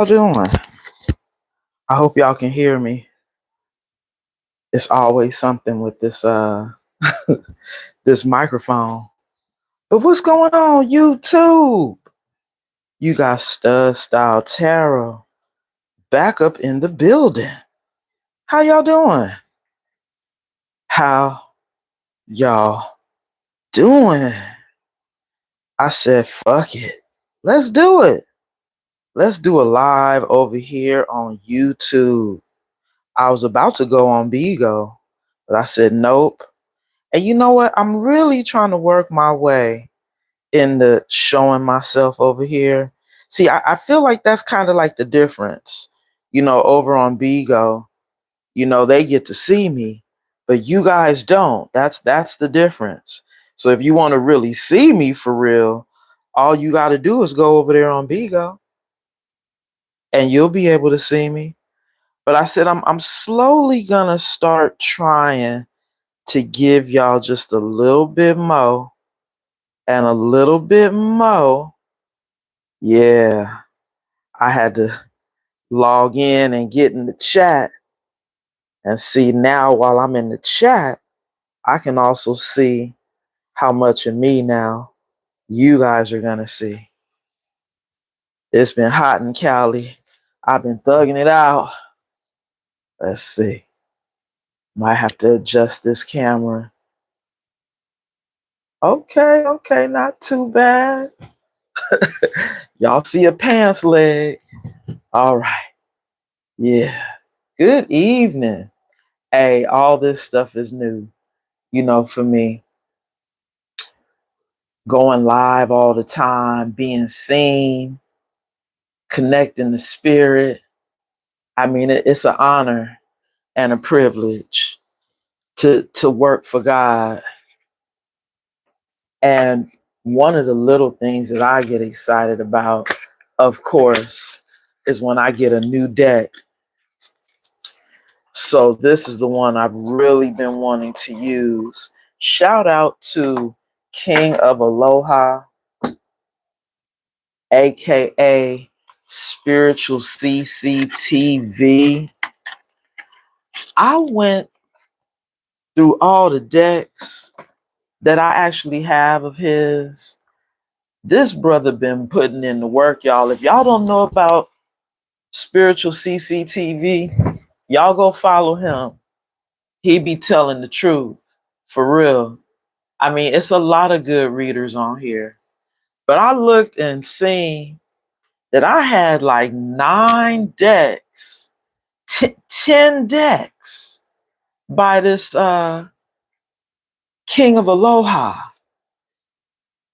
Y'all doing? I hope y'all can hear me. It's always something with this this microphone. But what's going on, YouTube? You got StudStyle Tarot back up in the building. How y'all doing? How y'all doing? I said, fuck it. Let's do it. Let's do a live over here on YouTube. I was about to go on Bigo, but I said, nope. And you know what? I'm really trying to work my way into showing myself over here. See, I feel like that's kind of like the difference. Over on Bigo, they get to see me, but you guys don't. That's the difference. So if you want to really see me for real, all you got to do is go over there on Bigo and you'll be able to see me. But I said I'm slowly gonna start trying to give y'all just a little bit more and a little bit more. Yeah, I had to log in and get in the chat and see now while I'm in the chat, I can also see how much of me now you guys are gonna see. It's been hot in Cali. I've been thugging it out. Let's see. Might have to adjust this camera. Okay, not too bad. Y'all see a pants leg. All right. Yeah. Good evening. Hey, all this stuff is new, for me. Going live all the time, being seen, connecting the spirit. I mean, it's an honor and a privilege to work for God. And one of the little things that I get excited about, of course, is when I get a new deck. So this is the one I've really been wanting to use. Shout out to King of Aloha, aka Spiritual CCTV. I went through all the decks that I actually have of his. This brother been putting in the work, y'all. If y'all don't know about Spiritual CCTV, y'all go follow him. He be telling the truth, for real. I mean, it's a lot of good readers on here. But I looked and seen that I had like 9 decks, 10 decks by this King of Aloha.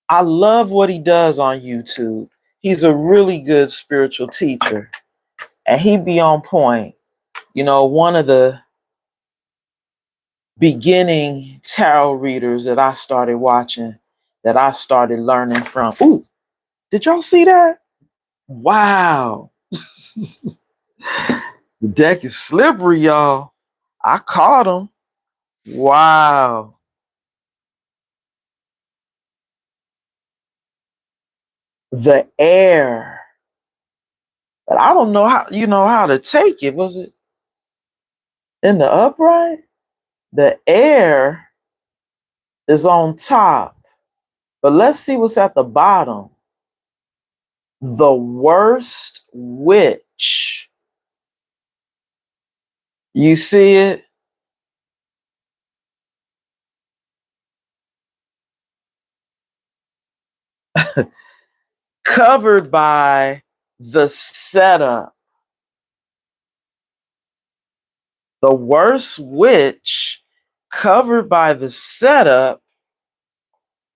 I love what he does on YouTube. He's a really good spiritual teacher. And he be on point. One of the beginning tarot readers that I started watching, that I started learning from. Ooh, did y'all see that? Wow. The deck is slippery, y'all. I caught him. Wow. The Heir. But I don't know how to take it. Was it in the upright? The Heir is on top. But let's see what's at the bottom. The Worst Witch. You see it? Covered by the setup. The Worst Witch, covered by the setup,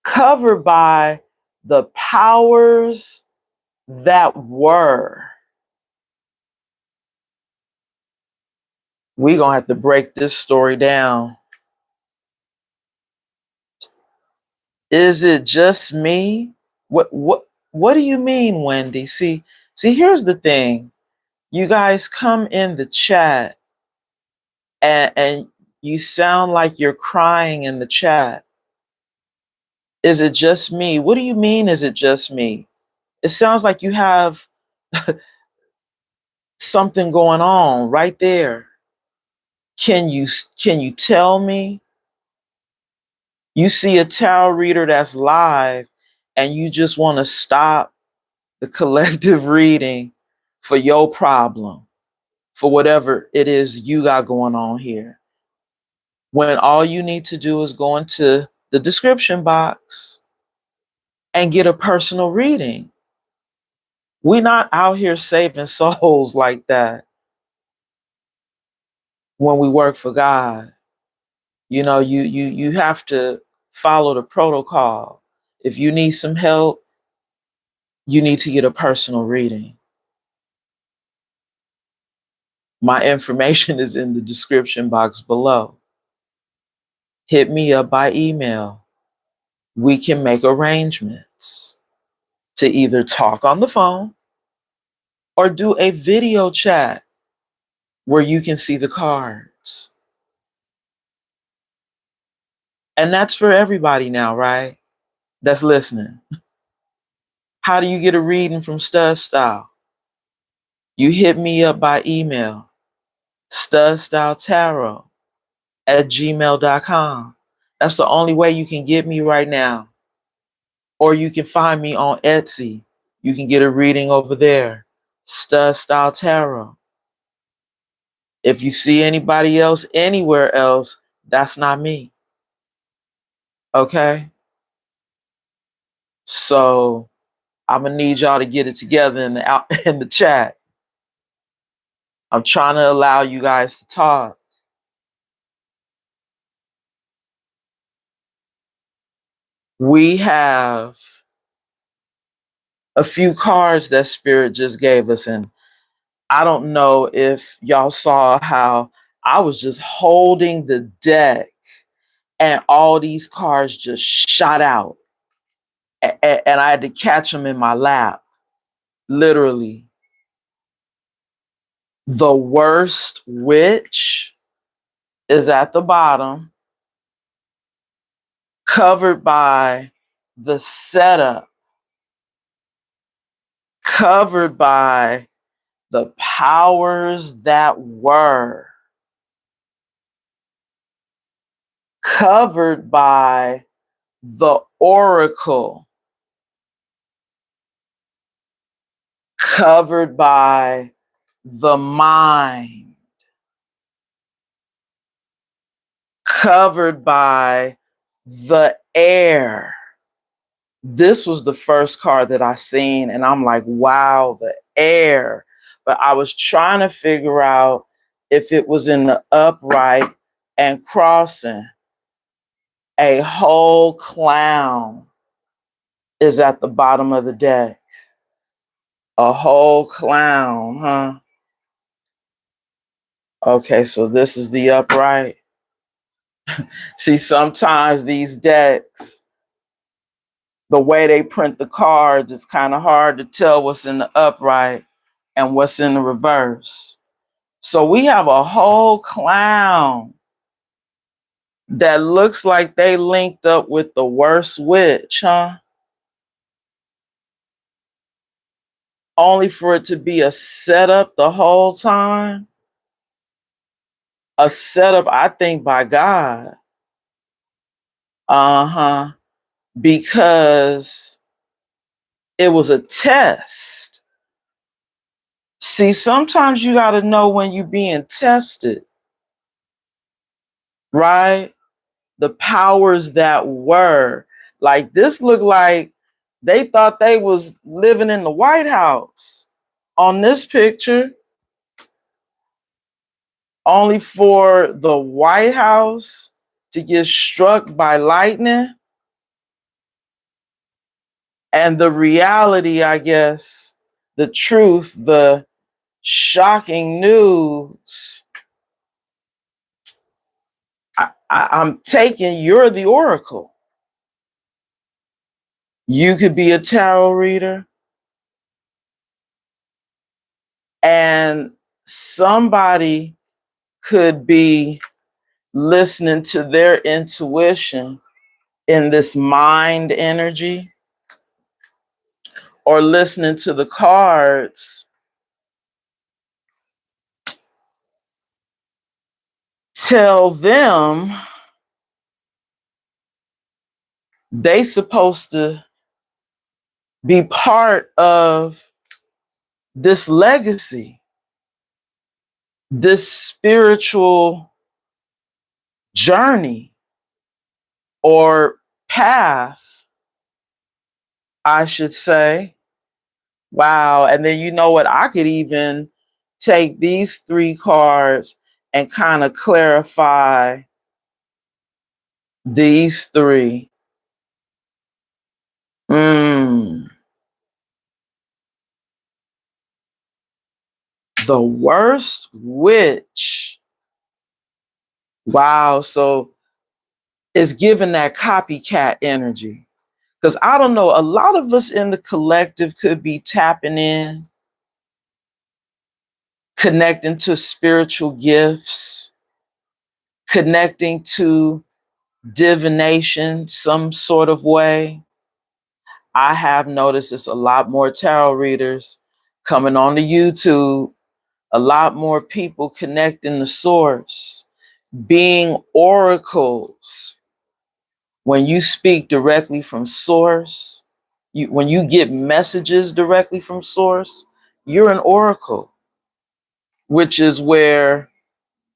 covered by the powers that were. We're going to have to break this story down. Is it just me? What do you mean, Wendy? See, here's the thing. You guys come in the chat and you sound like you're crying in the chat. Is it just me? What do you mean, is it just me? It sounds like you have something going on right there. Can you tell me? You see a tarot reader that's live and you just want to stop the collective reading for your problem, for whatever it is you got going on here. When all you need to do is go into the description box and get a personal reading. We're not out here saving souls like that when we work for God. You know, you have to follow the protocol. If you need some help, you need to get a personal reading. My information is in the description box below. Hit me up by email. We can make arrangements to either talk on the phone or do a video chat where you can see the cards. And that's for everybody now, right? That's listening. How do you get a reading from StudStyle? You hit me up by email, studstyletarot@gmail.com. That's the only way you can get me right now. Or you can find me on Etsy. You can get a reading over there, StudStyle Tarot. If you see anybody else anywhere else, that's not me. Okay? So I'm gonna need y'all to get it together in the chat. I'm trying to allow you guys to talk. We have a few cards that Spirit just gave us, and I don't know if y'all saw how I was just holding the deck and all these cards just shot out, and I had to catch them in my lap, literally. The worst witch is at the bottom, covered by the setup, covered by the powers that were, covered by the oracle, covered by the mind, covered by the air. This was the first card that I seen, and I'm like, wow, the air. But I was trying to figure out if it was in the upright and crossing. A whole clown is at the bottom of the deck. A whole clown, huh? Okay, so this is the upright. See, sometimes these decks, the way they print the cards, it's kind of hard to tell what's in the upright and what's in the reverse. So we have a whole clown that looks like they linked up with the worst witch, huh? Only for it to be a setup the whole time. A setup, I think, by God. Uh-huh. Because it was a test. See, sometimes you got to know when you're being tested, right? The powers that were. Like, this looked like they thought they was living in the White House on this picture, only for the White House to get struck by lightning. And the reality, I guess, the truth, the shocking news, I'm taking, you're the oracle. You could be a tarot reader, and somebody could be listening to their intuition in this mind energy, or listening to the cards tell them they supposed to be part of this legacy, this spiritual journey or path, I should say. Wow. And then you know what? I could even take these 3 cards and kind of clarify these 3. The worst witch. Wow. So it's giving that copycat energy. Because I don't know, a lot of us in the collective could be tapping in, connecting to spiritual gifts, connecting to divination some sort of way. I have noticed it's a lot more tarot readers coming on to YouTube, a lot more people connecting the source, being oracles. When you speak directly from source, when you get messages directly from source, you're an oracle, which is where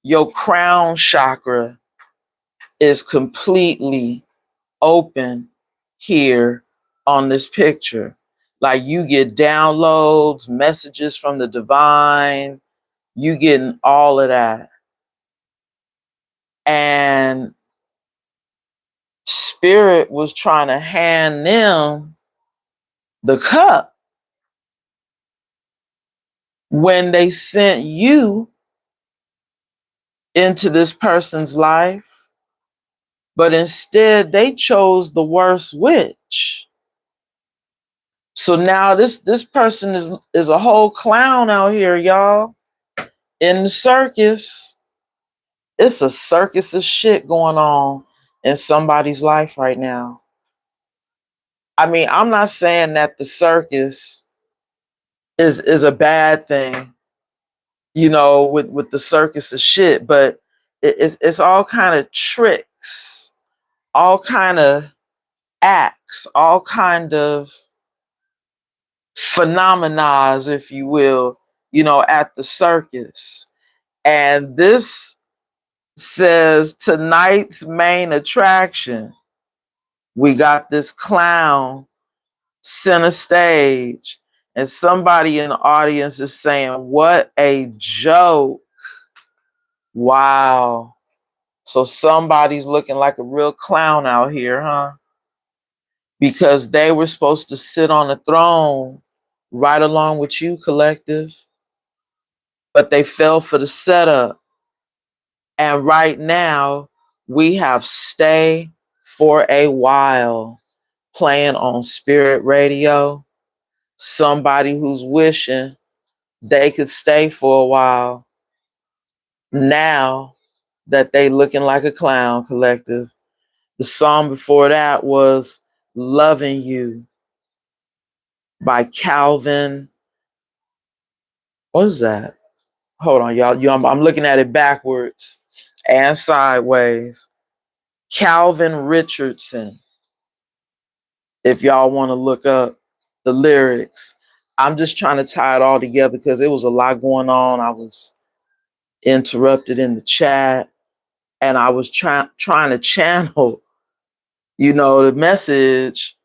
your crown chakra is completely open here on this picture. Like you get downloads, messages from the divine, you getting all of that. And spirit was trying to hand them the cup when they sent you into this person's life, but instead they chose the worst witch. So now this person is a whole clown out here, y'all, in the circus. It's a circus of shit going on in somebody's life right now. I mean, I'm not saying that the circus is a bad thing, you know, with the circus of shit, but it's all kind of tricks, all kind of acts, all kind of phenomena, if you will, you know, at the circus. And this says tonight's main attraction. We got this clown center stage, and somebody in the audience is saying, "What a joke." Wow. So somebody's looking like a real clown out here, huh? Because they were supposed to sit on the throne right along with you, collective, but they fell for the setup. And right now, we have Stay for a While playing on Spirit Radio. Somebody who's wishing they could stay for a while now that they looking like a clown, collective. The song before that was Loving You by Calvin. What is that? Hold on, y'all. I'm looking at it backwards and sideways. Calvin Richardson. If y'all want to look up the lyrics, I'm just trying to tie it all together because it was a lot going on. I was interrupted in the chat, and I was trying to channel, you know, the message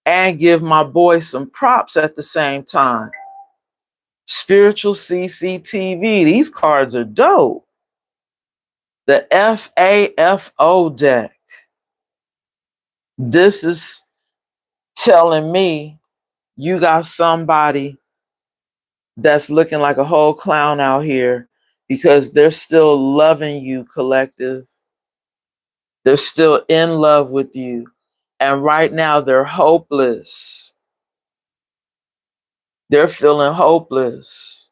and give my boy some props at the same time. Spiritual CCTV. These cards are dope. The FAFO deck. This is telling me you got somebody that's looking like a whole clown out here because they're still loving you, collective. They're still in love with you. And right now they're hopeless. They're feeling hopeless.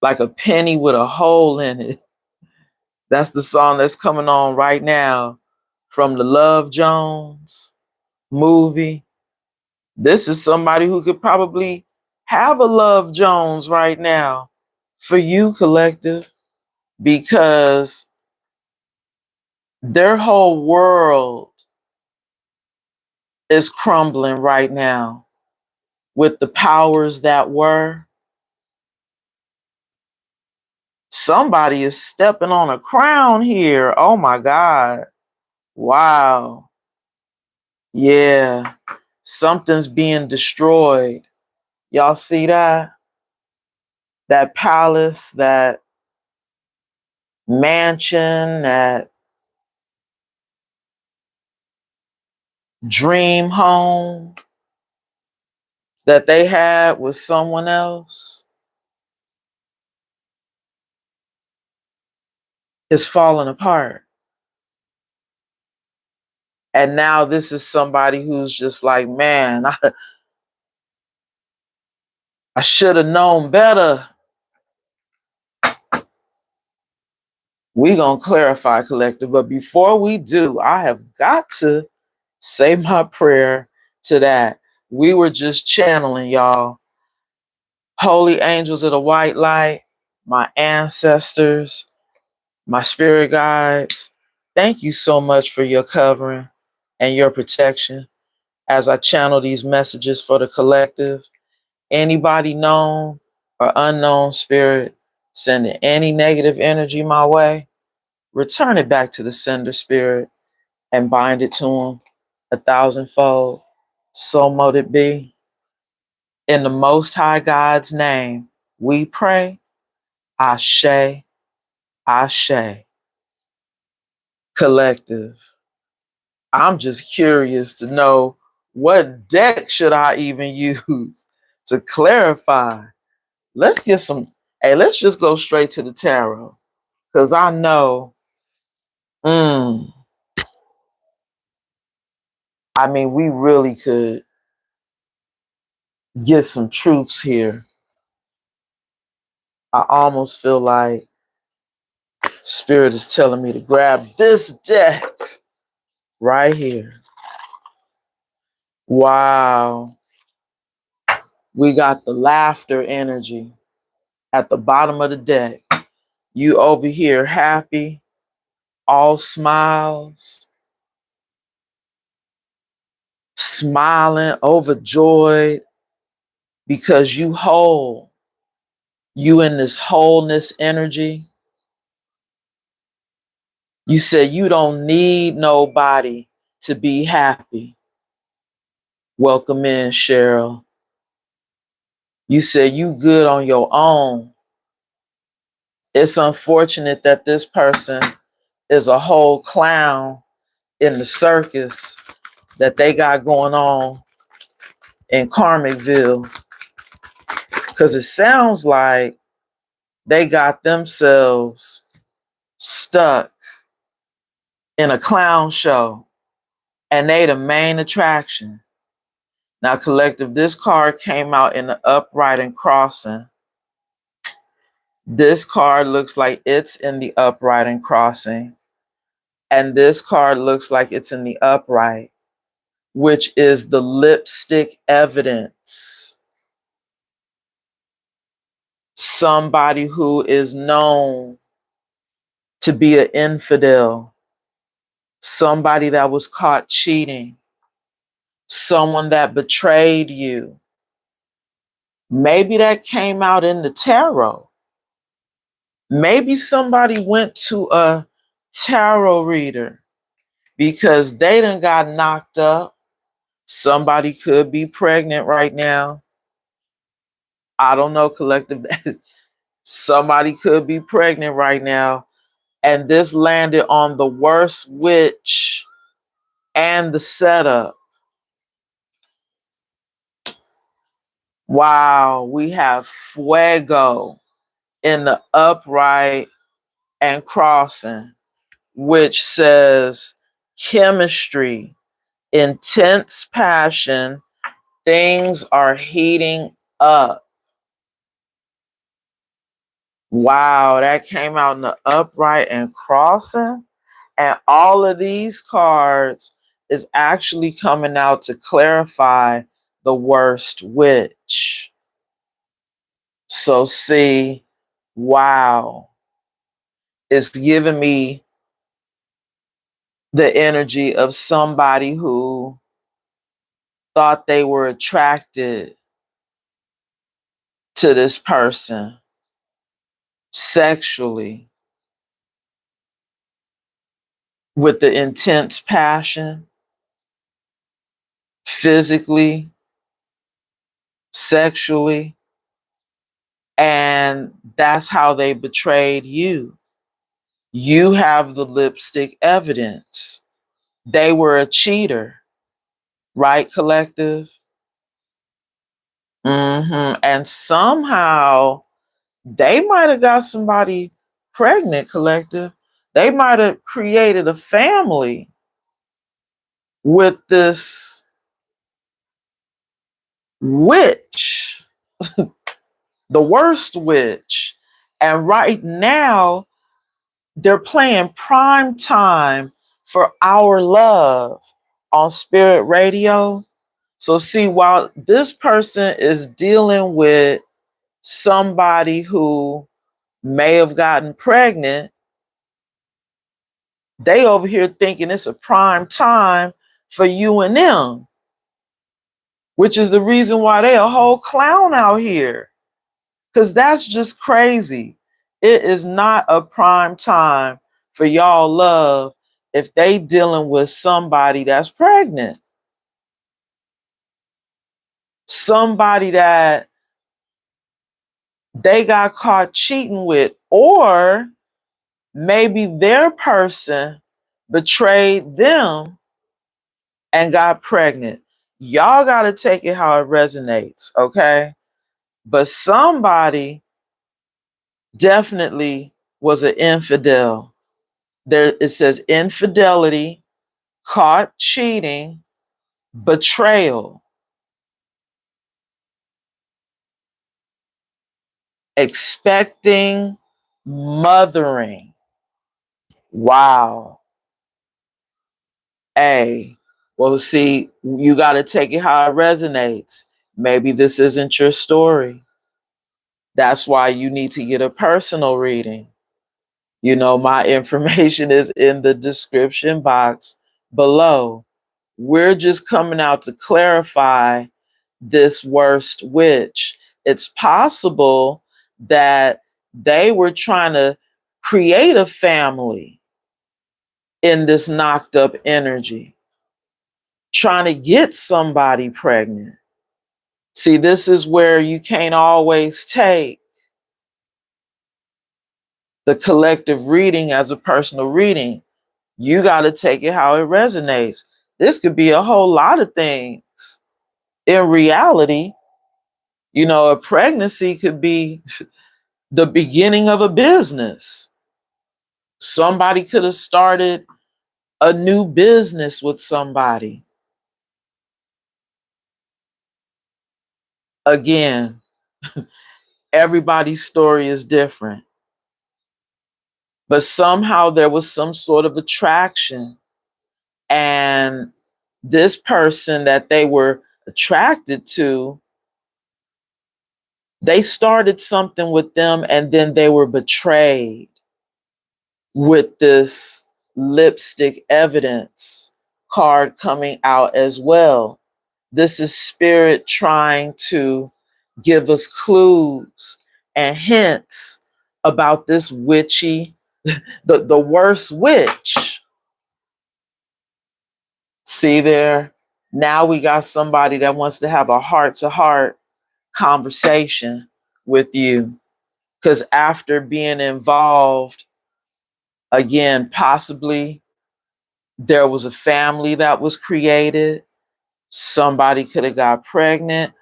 Like a penny with a hole in it. That's the song that's coming on right now from the Love Jones movie. This is somebody who could probably have a Love Jones right now for you, collective. because their whole world is crumbling right now with the powers that were. Somebody is stepping on a crown here. Oh my God. Wow. Yeah. Something's being destroyed. Y'all see that? That palace, that mansion, that dream home that they had with someone else is falling apart. And now this is somebody who's just like, man, I should have known better. We gonna clarify, collective. But before we do, I have got to say my prayer to that. We were just channeling, y'all. Holy angels of the white light, my ancestors, my spirit guides, thank you so much for your covering and your protection as I channel these messages for the collective. Anybody known or unknown spirit sending any negative energy my way, return it back to the sender spirit and bind it to him 1,000-fold. So mote it be. In the Most High God's name, we pray. Ashe, Ashe. Collective. I'm just curious to know, what deck should I even use to clarify? Let's get some, hey, let's just go straight to the tarot. Because I know, I mean, we really could get some truths here. I almost feel like Spirit is telling me to grab this deck right here. Wow. We got the laughter energy at the bottom of the deck. You over here happy, all smiles, smiling, overjoyed because you whole. You in this wholeness energy. You said you don't need nobody to be happy. Welcome in, Cheryl. You said you good on your own. It's unfortunate that this person is a whole clown in the circus that they got going on in Karmicville. Because it sounds like they got themselves stuck in a clown show and they the main attraction. Now, collective, this card came out in the upright and crossing. This card looks like it's in the upright and crossing. And this card looks like it's in the upright, which is the lipstick evidence. Somebody who is known to be an infidel, somebody that was caught cheating, someone that betrayed you. Maybe that came out in the tarot. Maybe somebody went to a tarot reader because they done got knocked up. Somebody could be pregnant right now. I don't know, collective. Somebody could be pregnant right now. And this landed on the worst witch and the setup. Wow, we have fuego in the upright and crossing, which says chemistry, intense passion, things are heating up. Wow, that came out in the upright and crossing. And all of these cards is actually coming out to clarify the worst witch. So see, wow. It's giving me the energy of somebody who thought they were attracted to this person sexually with the intense passion, physically, sexually, and that's how they betrayed you. You have the lipstick evidence. They were a cheater, right, collective? And somehow they might have got somebody pregnant, collective. They might have created a family with this witch, the worst witch. And right now, they're playing prime time for Our Love on Spirit Radio. So, see, while this person is dealing with somebody who may have gotten pregnant, they over here thinking it's a prime time for you and them, which is the reason why they a whole clown out here. Because that's just crazy. It is not a prime time for y'all love if they dealing with somebody that's pregnant. Somebody that they got caught cheating with, or maybe their person betrayed them and got pregnant. Y'all got to take it how it resonates, okay? But somebody definitely was an infidel. There it says infidelity, caught cheating, betrayal, expecting, mothering. Wow. Hey, well, see, you got to take it how it resonates. Maybe this isn't your story. That's why you need to get a personal reading. You know, my information is in the description box below. We're just coming out to clarify this worst witch. It's possible that they were trying to create a family in this knocked up energy, trying to get somebody pregnant. See, this is where you can't always take the collective reading as a personal reading. You got to take it how it resonates. This could be a whole lot of things. In reality, you know, a pregnancy could be the beginning of a business. Somebody could have started a new business with somebody. Again, everybody's story is different. But somehow there was some sort of attraction. And this person that they were attracted to, they started something with them and then they were betrayed with this lipstick evidence card coming out as well. This is spirit trying to give us clues and hints about this witchy, the worst witch. See there? Now we got somebody that wants to have a heart to heart conversation with you. Because after being involved, again, possibly there was a family that was created. Somebody could have got pregnant,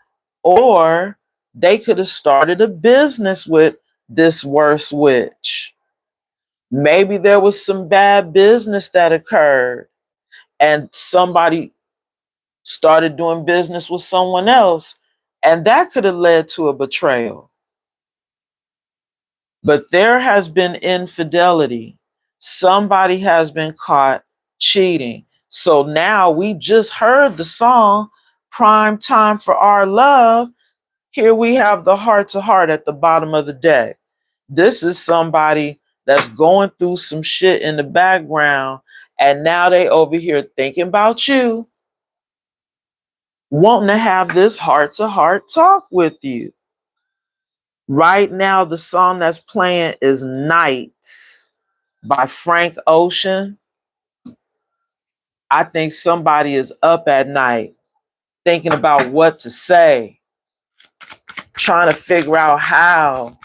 or they could have started a business with this worst witch. Maybe there was some bad business that occurred, and somebody started doing business with someone else, and that could have led to a betrayal. But there has been infidelity. Somebody has been caught cheating. So now we just heard the song Prime Time for Our Love. Here we have the heart to heart at the bottom of the deck. This is somebody that's going through some shit in the background, and now they over here thinking about you, wanting to have this heart-to-heart talk with you. Right now, the song that's playing is Nights by Frank Ocean. I think somebody is up at night thinking about what to say, trying to figure out how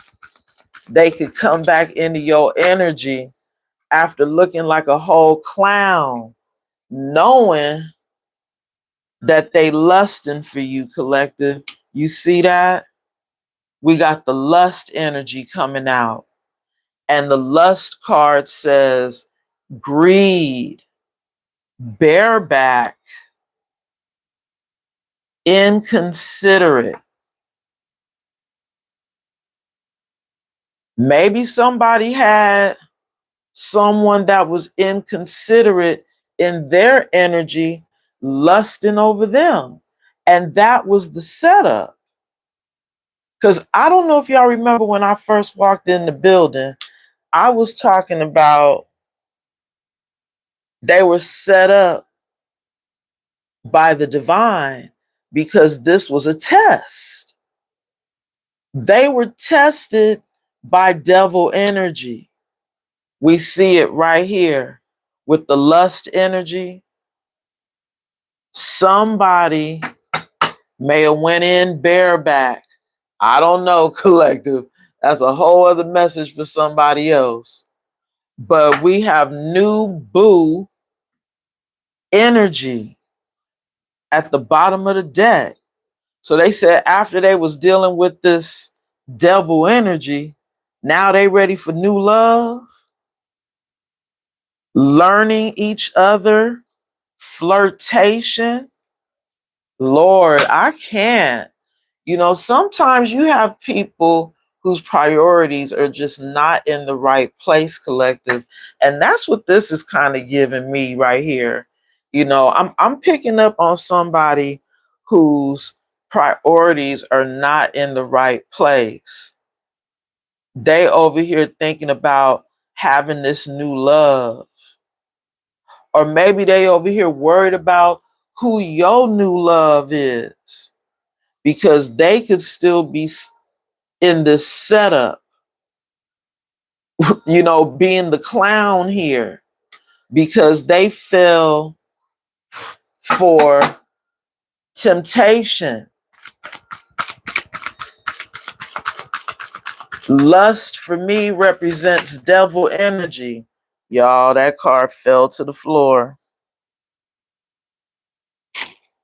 they could come back into your energy after looking like a whole clown, knowing that they lusting for you, collective. You see that? We got the lust energy coming out. And the lust card says greed, bareback, inconsiderate. Maybe somebody had someone that was inconsiderate in their energy, lusting over them. And that was the setup. Because I don't know if y'all remember when I first walked in the building, I was talking about they were set up by the divine because this was a test. They were tested by devil energy. We see it right here with the lust energy. Somebody may have went in bareback. I don't know, collective. That's a whole other message for somebody else. But we have new boo energy at the bottom of the deck. So they said after they was dealing with this devil energy, now they ready for new love, learning each other, flirtation. Lord, I can't. You know, sometimes you have people whose priorities are just not in the right place, collective. And that's what this is kind of giving me right here. You know, I'm picking up on somebody whose priorities are not in the right place. They over here thinking about having this new love. Or maybe they over here worried about who your new love is, because they could still be in this setup, you know, being the clown here because they fell for temptation. Lust for me represents devil energy. Y'all, that card fell to the floor.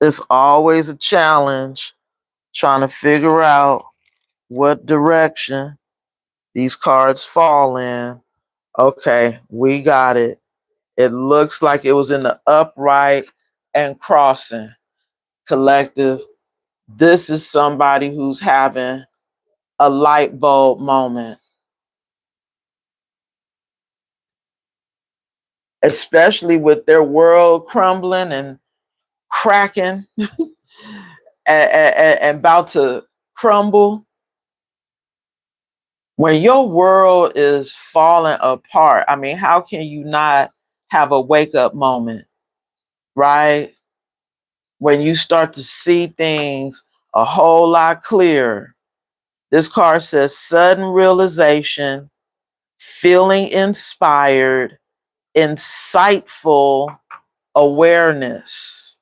It's always a challenge trying to figure out what direction these cards fall in. Okay, we got it. It looks like it was in the upright and crossing. Collective, this is somebody who's having a light bulb moment, especially with their world crumbling and cracking and about to crumble. When your world is falling apart, I mean, how can you not have a wake up moment, right? When you start to see things a whole lot clearer. This card says sudden realization, feeling inspired, insightful awareness.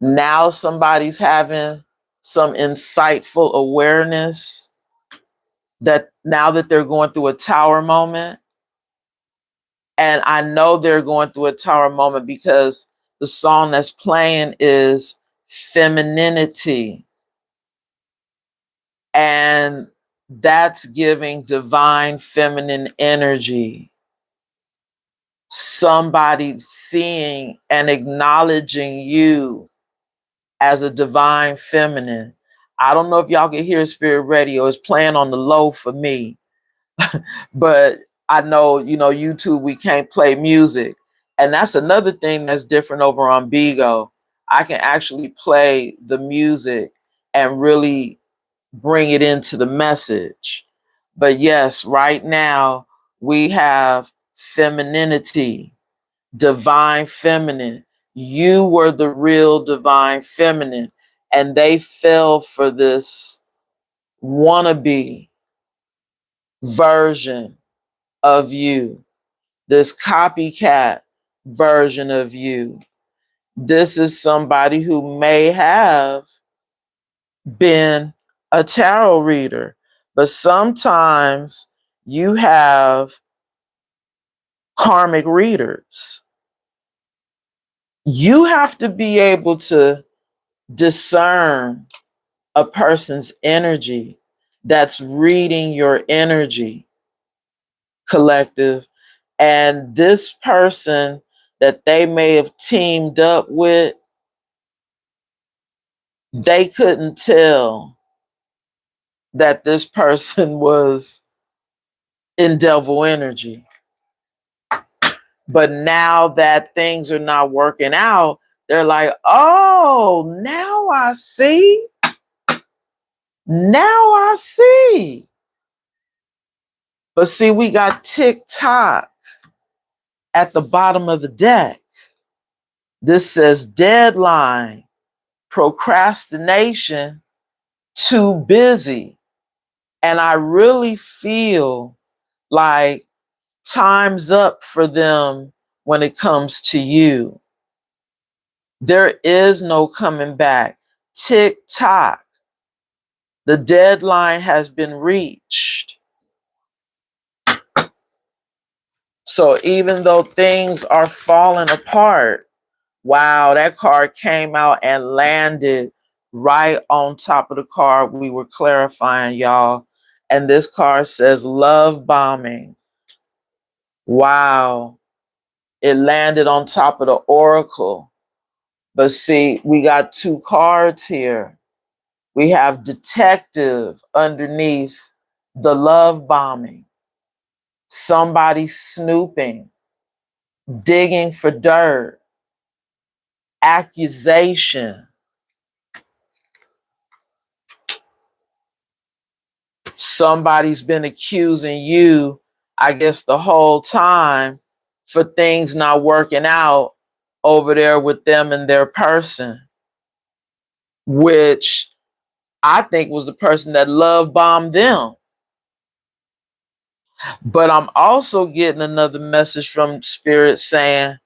Now somebody's having some insightful awareness that now that they're going through a tower moment. And I know they're going through a tower moment because the song that's playing is Femininity. And that's giving divine feminine energy. Somebody seeing and acknowledging you as a divine feminine. I don't know if y'all can hear Spirit Radio. It's playing on the low for me. But I know, you know, YouTube, we can't play music. And that's another thing that's different over on Bigo. I can actually play the music and really bring it into the message. But yes, right now We have femininity, divine feminine. You were the real divine feminine, and they fell for this wannabe version of you, this copycat version of you. This is somebody who may have been a tarot reader, but sometimes you have karmic readers. You have to be able to discern a person's energy that's reading your energy, collective. And this person that they may have teamed up with, they couldn't tell that this person was in devil energy. But now that things are not working out, they're like, oh, now I see. Now I see. But see, we got TikTok at the bottom of the deck. This says deadline, procrastination, too busy. And I really feel like time's up for them when it comes to you. There is no coming back. Tick tock. The deadline has been reached. So even though things are falling apart, wow, that card came out and landed right on top of the card we were clarifying, y'all. And this card says love bombing. Wow. It landed on top of the oracle. But see, we got two cards here. We have detective underneath the love bombing. Somebody snooping, digging for dirt, accusation. Somebody's been accusing you, I guess, the whole time for things not working out over there with them and their person, which I think was the person that love bombed them. But I'm also getting another message from Spirit saying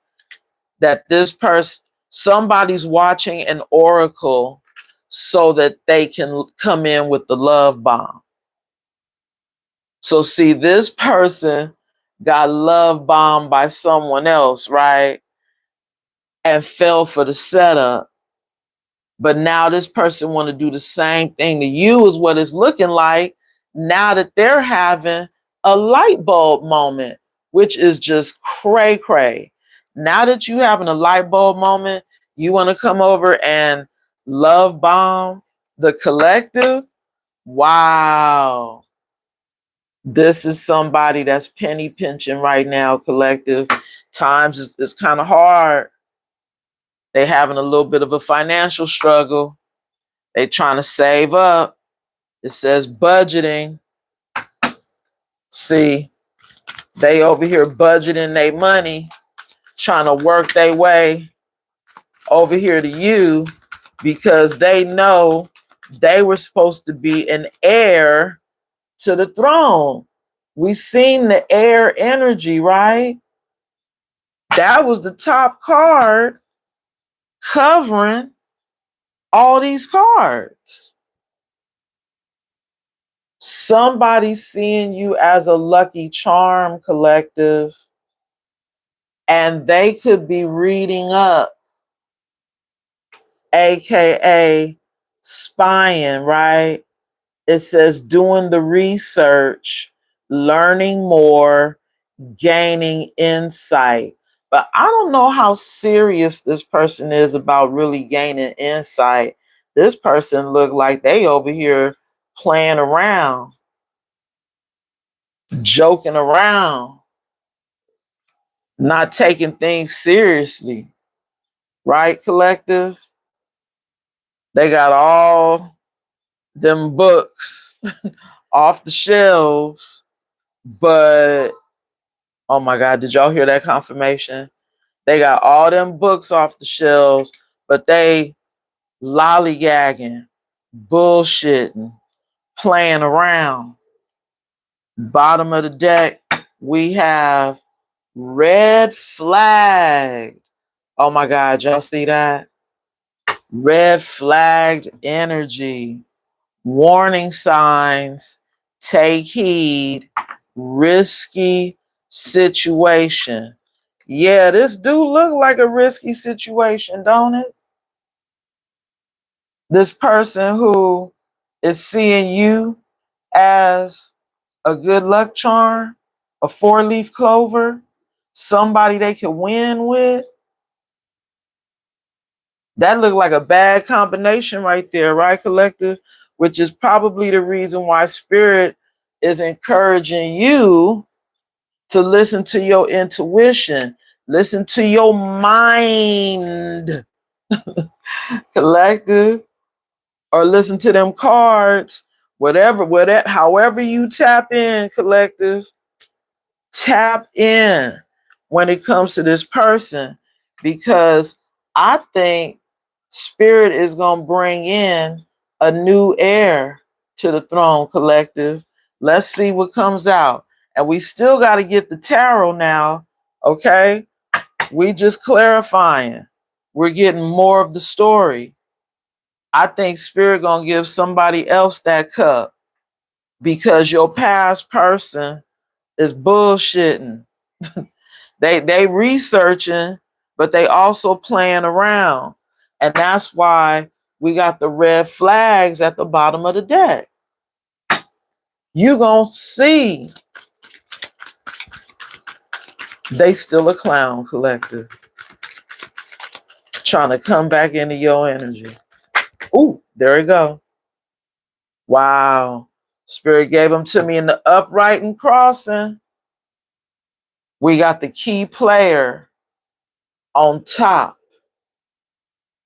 that this person, somebody's watching an oracle so that they can come in with the love bomb. So see, this person got love bombed by someone else, right? And fell for the setup. But now this person want to do the same thing to you is what it's looking like now that they're having a light bulb moment, which is just cray cray. Now that you having a light bulb moment, you want to come over and love bomb the collective. Wow. This is somebody that's penny pinching right now, collective. Times is kind of hard. They having a little bit of a financial struggle. They trying to save up. It says budgeting. See, they over here budgeting their money, trying to work their way over here to you because they know they were supposed to be an heir to the throne. We seen the heir energy, right? That was the top card covering all these cards. Somebody seeing you as a lucky charm, collective, and they could be reading up, aka spying, right? It says doing the research, learning more, gaining insight. But I don't know how serious this person is about really gaining insight. This person look like they over here playing around, joking around, not taking things seriously, right, collective? They got all them books off the shelves, but Oh my God, did y'all hear that confirmation? They got all them books off the shelves, but they lollygagging, bullshitting, playing around. Bottom of the deck, we have red flag. Oh my God, y'all see that? Red flagged energy. Warning signs. Take heed. Risky situation. Yeah, this do look like a risky situation, don't it? This person who is seeing you as a good luck charm, a four-leaf clover, somebody they could win with. That looked like a bad combination right there, right, collective? Which is probably the reason why Spirit is encouraging you to listen to your intuition, listen to your mind, collective, or listen to them cards, whatever, however you tap in, collective, tap in when it comes to this person, because I think Spirit is going to bring in a new heir to the throne, collective. Let's see what comes out. And we still got to get the tarot now, okay? We just clarifying. We're getting more of the story. I think Spirit going to give somebody else that cup because your past person is bullshitting. They researching, but they also playing around. And that's why we got the red flags at the bottom of the deck. You gonna see they still a clown, collective, trying to come back into your energy. Ooh, there we go. Wow. Spirit gave them to me in the upright and crossing. We got the key player on top.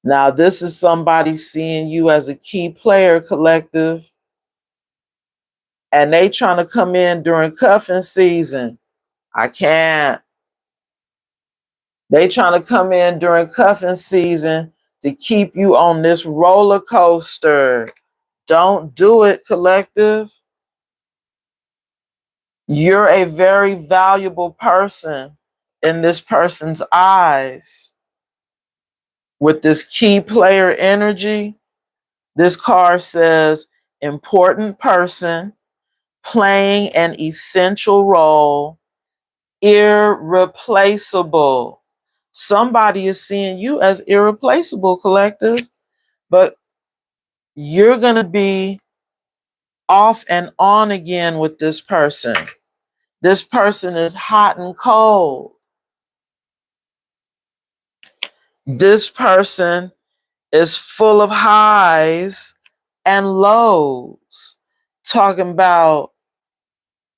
Now, this is somebody seeing you as a key player, collective, and they trying to come in during cuffing season. I can't. They trying to come in during cuffing season to keep you on this roller coaster. Don't do it, collective. You're a very valuable person in this person's eyes. With this key player energy, this card says important person, playing an essential role, irreplaceable. Somebody is seeing you as irreplaceable, collective, but you're going to be off and on again with this person. This person is hot and cold. This person is full of highs and lows. Talking about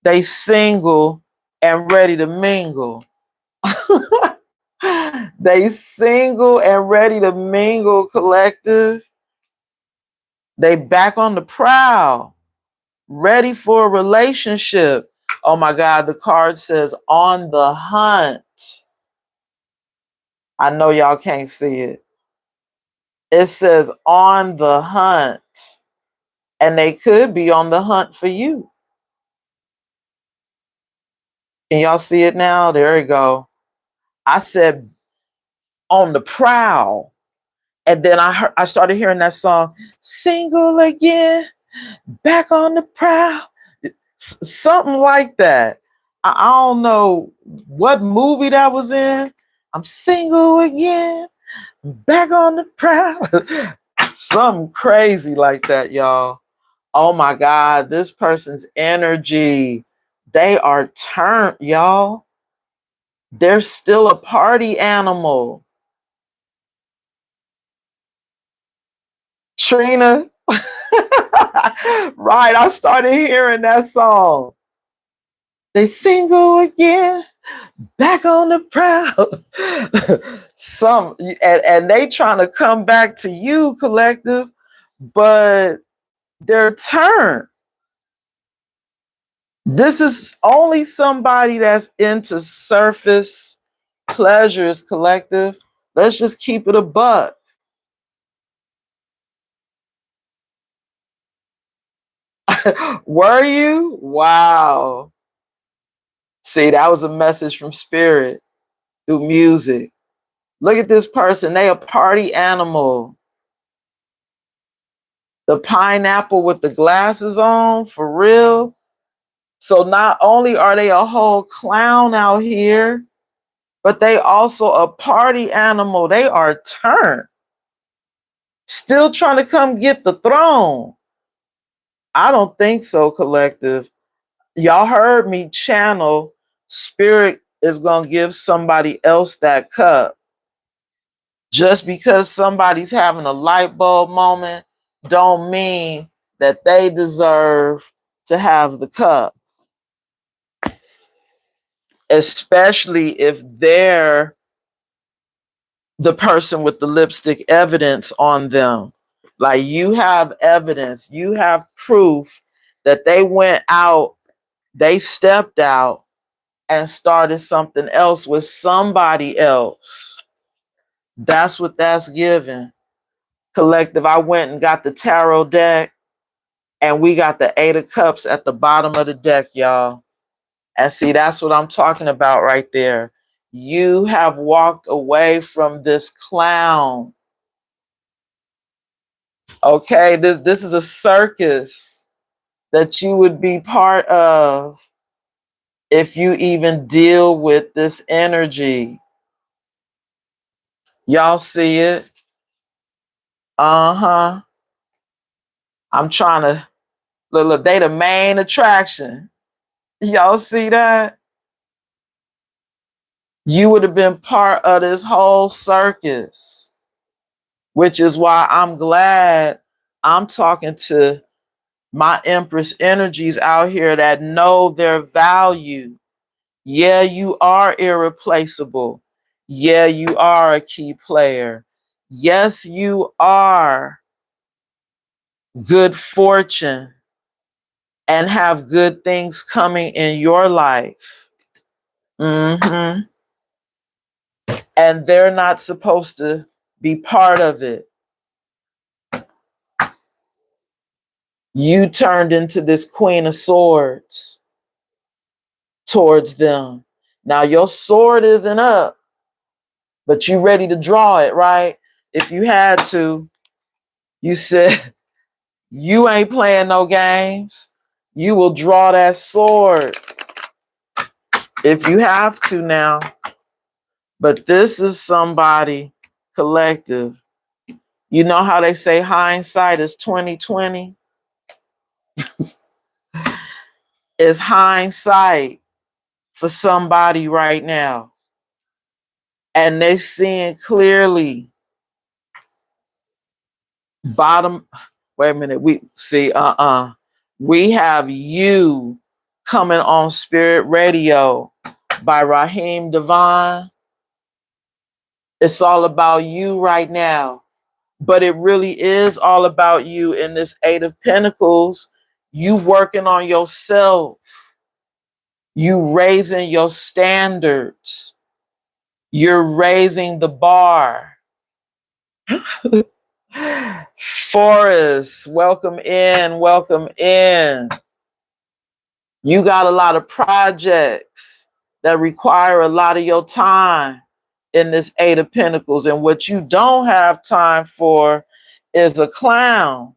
they single and ready to mingle. They single and ready to mingle, collective. They back on the prowl, ready for a relationship. Oh my God, the card says on the hunt. I know y'all can't see it. It says on the hunt. And they could be on the hunt for you. Can y'all see it now? There we go. I said on the prowl. And then I started hearing that song, single again, back on the prowl. Something like that. I don't know what movie that was in. I'm single again, back on the prowl. Something crazy like that, y'all. Oh my God, this person's energy. They are turned, y'all. They're still a party animal. Trina. Right, I started hearing that song. They single again, back on the prowl. And they trying to come back to you, collective, but they're turned. This is only somebody that's into surface pleasures, collective. Let's just keep it a buck. Were you? Wow. See, that was a message from spirit through music. Look at this person. They a party animal. The pineapple with the glasses on, for real. So not only are they a whole clown out here, but they also a party animal. They are turned. Still trying to come get the throne. I don't think so, collective. Y'all heard me channel. Spirit is going to give somebody else that cup. Just because somebody's having a light bulb moment don't mean that they deserve to have the cup, especially if they're the person with the lipstick evidence on them. Like, you have evidence, you have proof that they went out, they stepped out and started something else with somebody else. That's what that's given. Collective, I went and got the tarot deck, and we got the Eight of Cups at the bottom of the deck, y'all. And see, that's what I'm talking about right there. You have walked away from this clown. Okay, this is a circus that you would be part of if you even deal with this energy. Y'all see it? Uh-huh. I'm trying to look, they the main attraction. Y'all see that? You would have been part of this whole circus, which is why I'm glad I'm talking to my Empress energies out here that know their value. Yeah, you are irreplaceable. Yeah, you are a key player. Yes, you are good fortune and have good things coming in your life. Hmm. And they're not supposed to be part of it. You turned into this Queen of Swords towards them. Now your sword isn't up, but you ready to draw it, right? If you had to, you said, you ain't playing no games. You will draw that sword if you have to now. But this is somebody collective. You know how they say hindsight is 2020? It's hindsight for somebody right now. And they seeing clearly. Bottom, wait a minute. We see, we have you coming on Spirit Radio by Raheem Devon. It's all about you right now. But it really is all about you in this Eight of Pentacles. You working on yourself. You raising your standards. You're raising the bar. Forrest, welcome in, welcome in. You got a lot of projects that require a lot of your time in this Eight of Pentacles. And what you don't have time for is a clown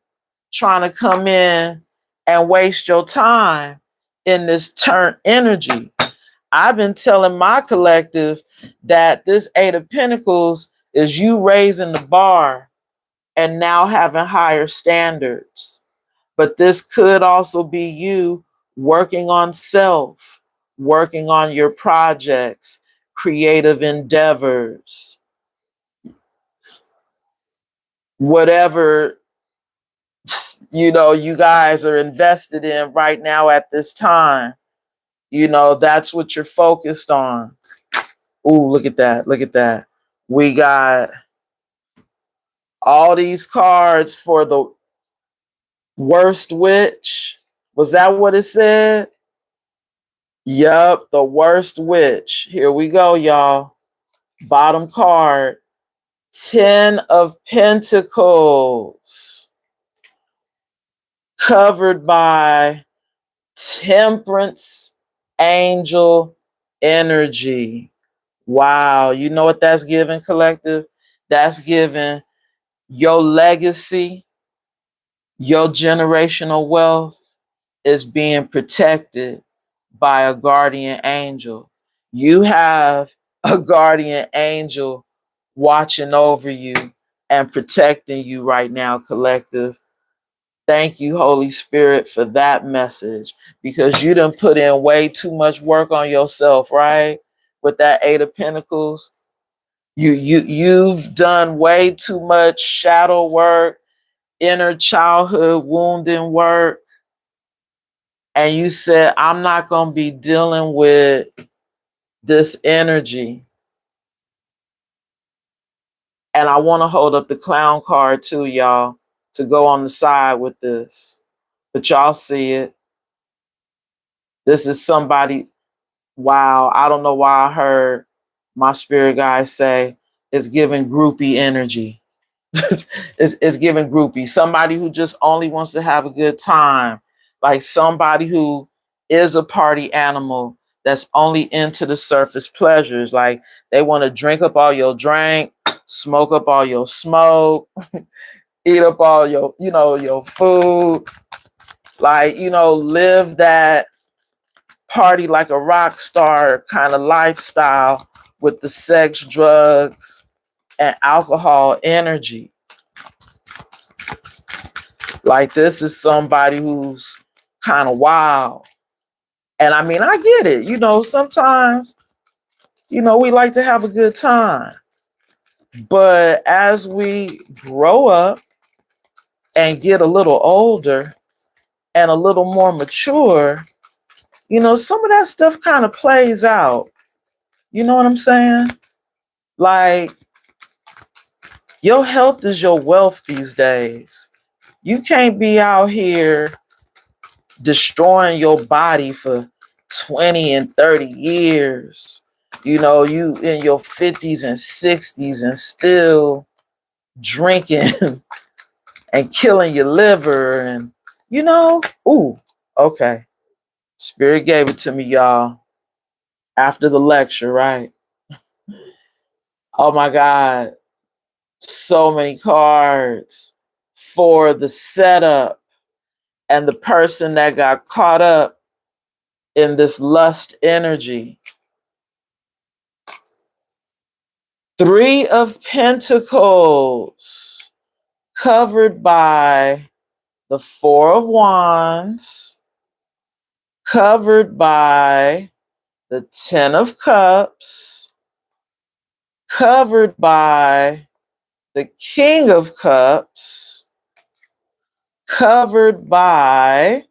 trying to come in and waste your time in this turn energy. I've been telling my collective that this Eight of Pentacles is you raising the bar and now having higher standards. But this could also be you working on self, working on your projects, creative endeavors, whatever you guys are invested in right now at this time. That's what you're focused on. Ooh, look at that. Look at that. We got all these cards for the worst witch. Was that what it said? Yup, the worst witch. Here we go, y'all. Bottom card, 10 of Pentacles, covered by Temperance angel energy. Wow, you know what that's giving, collective? That's giving your legacy, your generational wealth is being protected by a guardian angel. You have a guardian angel watching over you and protecting you right now, collective. Thank you, Holy Spirit, for that message, because you done put in way too much work on yourself, right? With that Eight of Pentacles. You've done way too much shadow work, inner childhood wounding work, and you said, I'm not gonna be dealing with this energy. And I want to hold up the clown card too, y'all, to go on the side with this. But y'all see it. This is somebody. Wow, I don't know why I heard my spirit guide say it's giving groupie energy. It's giving groupie. Somebody who just only wants to have a good time. Like somebody who is a party animal that's only into the surface pleasures. Like they want to drink up all your drink, smoke up all your smoke, eat up all your, your food. Like, live that party like a rock star kind of lifestyle with the sex, drugs, and alcohol energy. Like this is somebody who's kind of wild. And I mean, I get it. Sometimes, we like to have a good time. But as we grow up and get a little older and a little more mature, some of that stuff kind of plays out. You know what I'm saying? Like, your health is your wealth these days. You can't be out here destroying your body for 20 and 30 years. You in your 50s and 60s and still drinking and killing your liver and, ooh, okay. Spirit gave it to me, y'all, after the lecture, right? Oh my God. So many cards for the setup and the person that got caught up in this lust energy. 3 of Pentacles, covered by the 4 of Wands, covered by the 10 of Cups, covered by the King of Cups, covered by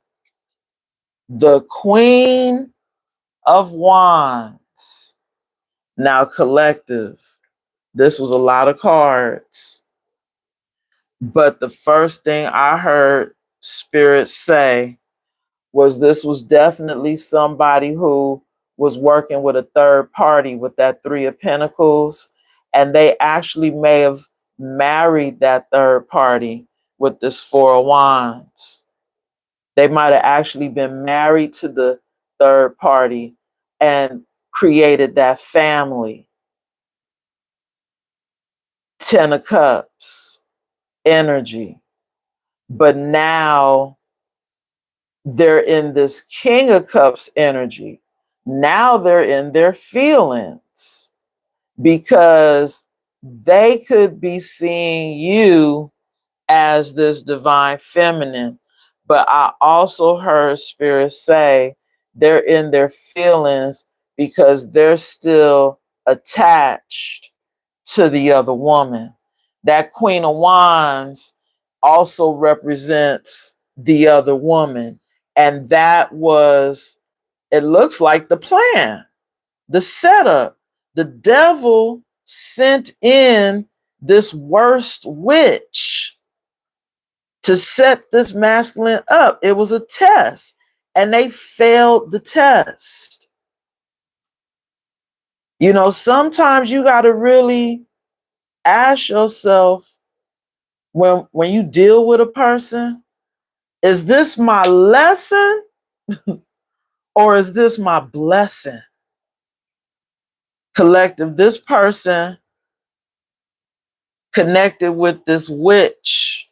the Queen of Wands. Now, collective, this was a lot of cards. But the first thing I heard Spirit say was this was definitely somebody who was working with a third party with that 3 of Pentacles. And they actually may have married that third party with this 4 of Wands. They might have actually been married to the third party and created that family. 10 of Cups energy. But now they're in this King of Cups energy. Now they're in their feelings because they could be seeing you as this divine feminine. But I also heard Spirit say they're in their feelings because they're still attached to the other woman. That Queen of Wands also represents the other woman. And that was, it looks like the plan, the setup. The devil sent in this worst witch to set this masculine up. It was a test, and they failed the test. You know, sometimes you got to really ask yourself when you deal with a person, is this my lesson or is this my blessing? Collective, this person connected with this witch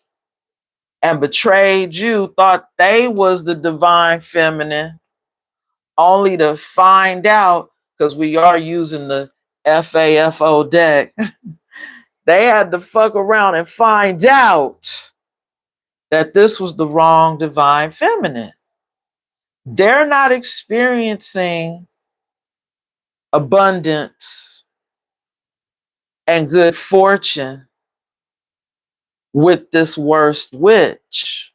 and betrayed you, thought they was the divine feminine, only to find out, because we are using the FAFO deck, they had to fuck around and find out that this was the wrong divine feminine. They're not experiencing abundance and good fortune with this worst witch.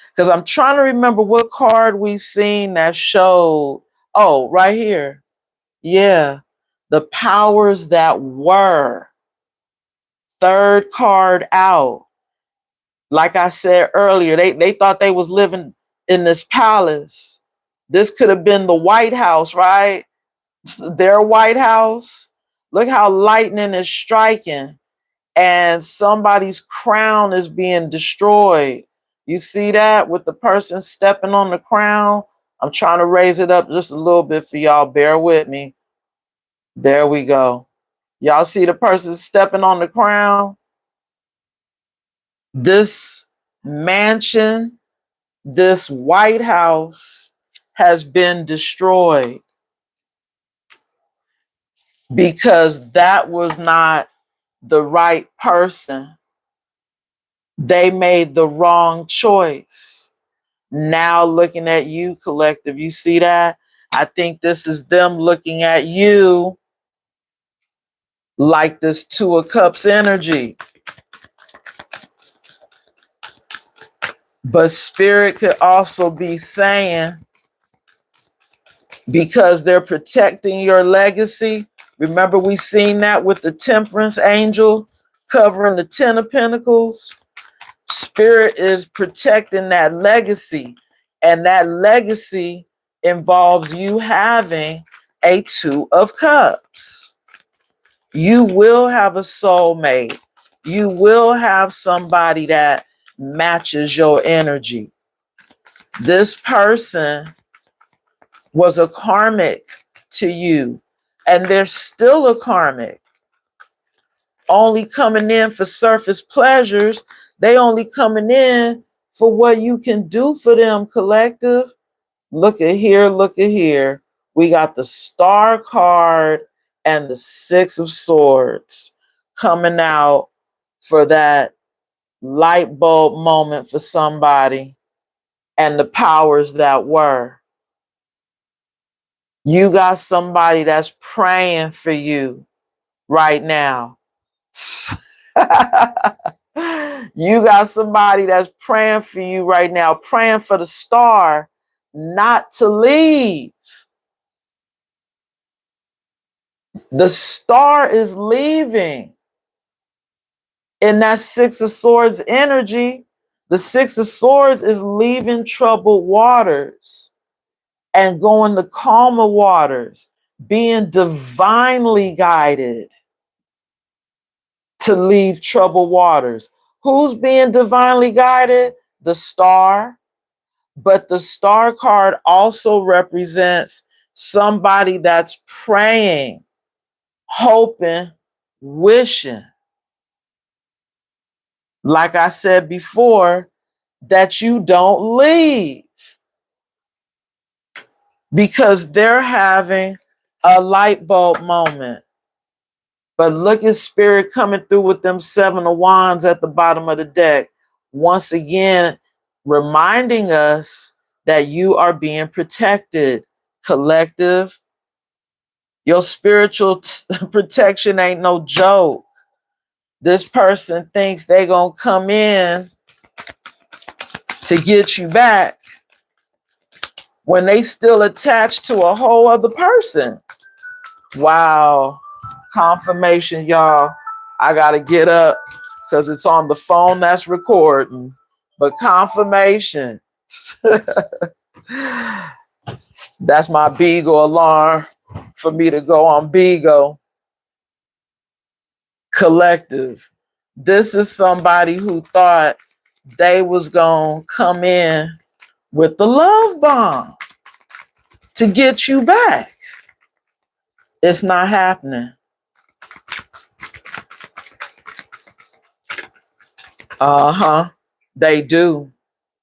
Because I'm trying to remember what card we seen that showed. Oh, right here. Yeah. The powers that were. Third card out. Like I said earlier, they thought they was living in this palace. This could have been the White House, right? Their White House. Look how lightning is striking and somebody's crown is being destroyed. You see that with the person stepping on the crown? I'm trying to raise it up just a little bit for y'all. Bear with me. There we go. Y'all see the person stepping on the crown? This mansion, this White House has been destroyed because that was not the right person. They made the wrong choice. Now looking at you, collective, you see that? I think this is them looking at you like this Two of Cups energy. But Spirit could also be saying, because they're protecting your legacy. Remember, we seen that with the Temperance Angel covering the Ten of Pentacles. Spirit is protecting that legacy, and that legacy involves you having a Two of Cups. You will have a soulmate. You will have somebody that matches your energy. This person was a karmic to you, and they're still a karmic, only coming in for surface pleasures. They only coming in for what you can do for them, collective. Look at here, look at here. We got the Star card and the Six of Swords coming out for that light bulb moment for somebody, and the powers that were. You got somebody that's praying for you right now. You got somebody that's praying for you right now, praying for the star not to leave. The star is leaving in that Six of Swords energy. The Six of Swords is leaving troubled waters and going to calmer waters, being divinely guided to leave troubled waters. Who's being divinely guided? The star. But the star card also represents somebody that's praying, hoping, wishing. Like I said before, that you don't leave, because they're having a light bulb moment. But look at Spirit coming through with them Seven of Wands at the bottom of the deck. Once again, reminding us that you are being protected, collective. Your spiritual protection ain't no joke. This person thinks they're going to come in to get you back when they still attached to a whole other person. Wow. Confirmation, y'all. I got to get up because it's on the phone that's recording. But confirmation. That's my beagle alarm for me to go on Bigo. Collective. This is somebody who thought they was gonna come in with the love bomb to get you back. It's not happening. Uh-huh. They do.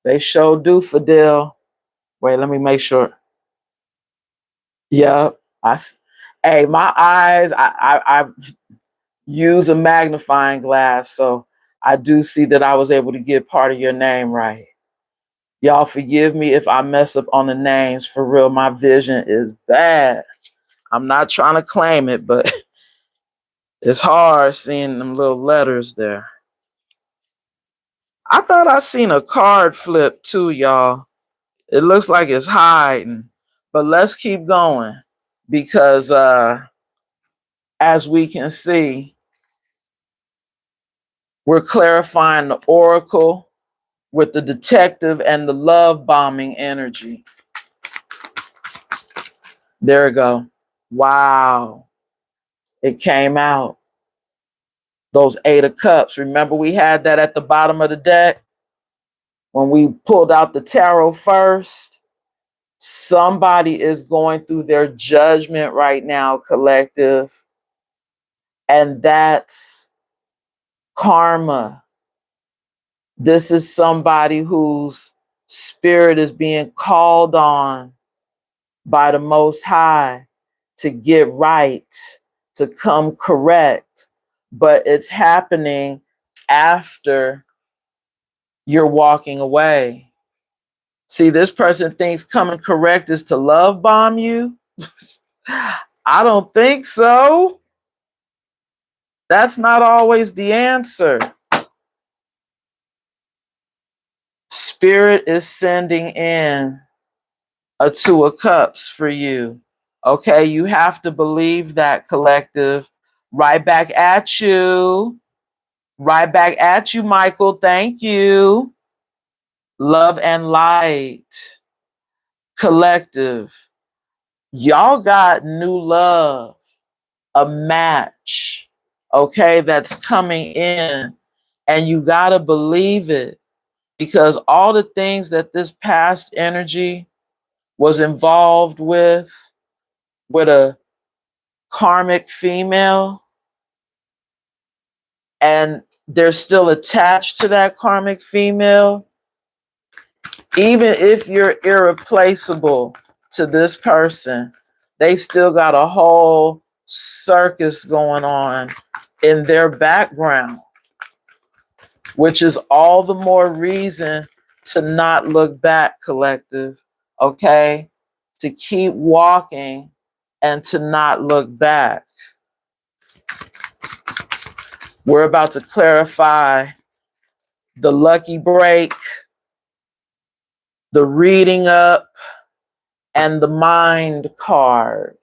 They sure do, Fidel. Wait, let me make sure. Yep. Hey, my eyes, I use a magnifying glass, so I do see that I was able to get part of your name right. Y'all forgive me if I mess up on the names. For real, my vision is bad. I'm not trying to claim it, but it's hard seeing them little letters there. I thought I seen a card flip too, y'all. It looks like it's hiding, but let's keep going because as we can see, we're clarifying the oracle with the detective and the love bombing energy. There we go. Wow. It came out. Those 8 of cups. Remember we had that at the bottom of the deck when we pulled out the tarot first? Somebody is going through their judgment right now, collective. And that's karma. This is somebody whose spirit is being called on by the Most High to get right, to come correct. But it's happening after you're walking away. See, this person thinks coming correct is to love bomb you. I don't think so. That's not always the answer. Spirit is sending in a 2 of cups for you. Okay, you have to believe that, collective. Right back at you. Right back at you, Michael. Thank you. Love and light. Collective. Y'all got new love. A match. Okay, that's coming in. And you got to believe it. Because all the things that this past energy was involved with a karmic female, and they're still attached to that karmic female, even if you're irreplaceable to this person, they still got a whole circus going on in their background, which is all the more reason to not look back, collective, okay? To keep walking and to not look back. We're about to clarify the lucky break, the reading up, and the mind card.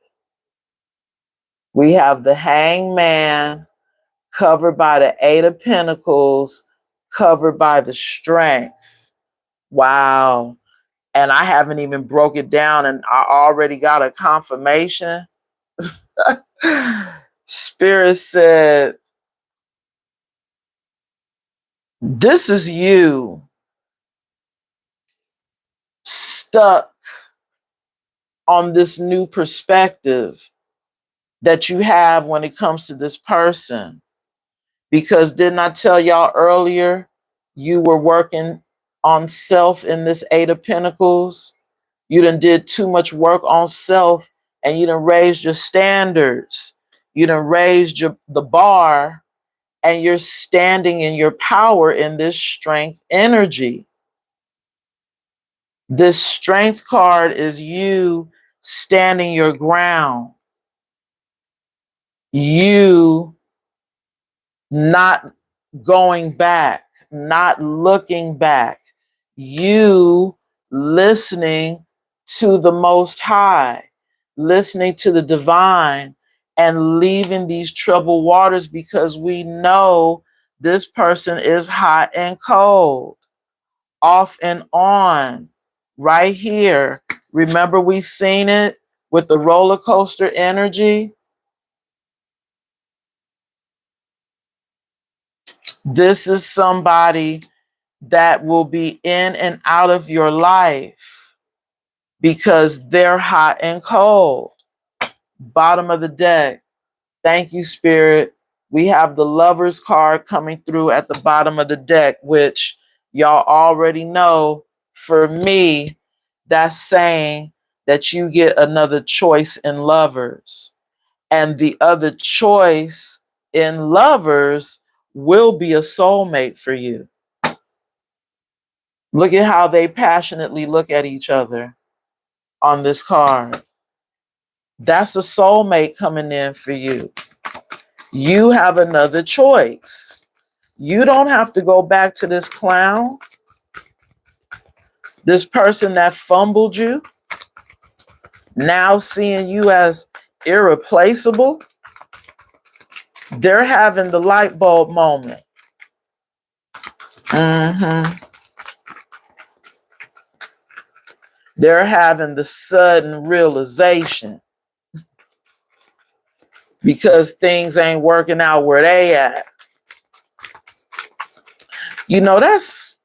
We have the Hangman covered by the 8 of Pentacles, covered by the Strength. Wow. And I haven't even broke it down and I already got a confirmation. Spirit said, this is you stuck on this new perspective that you have when it comes to this person. Because didn't I tell y'all earlier, you were working on self in this 8 of Pentacles? You done did too much work on self and you done raised your standards. You done raised the bar and you're standing in your power in this strength energy. This strength card is you standing your ground. You not going back, not looking back. You listening to the Most High, listening to the divine, and leaving these troubled waters because we know this person is hot and cold, off and on, right here. Remember we seen it with the roller coaster energy, this is somebody that will be in and out of your life because they're hot and cold. Bottom of the deck. Thank you, Spirit. We have the Lover's card coming through at the bottom of the deck, which y'all already know. For me, that's saying that you get another choice in Lovers. And the other choice in Lovers will be a soulmate for you. Look at how they passionately look at each other on this card. That's a soulmate coming in for you. You have another choice. You don't have to go back to this clown, this person that fumbled you, now seeing you as irreplaceable. They're having the light bulb moment. They're having the sudden realization because things ain't working out where they at. You know, that's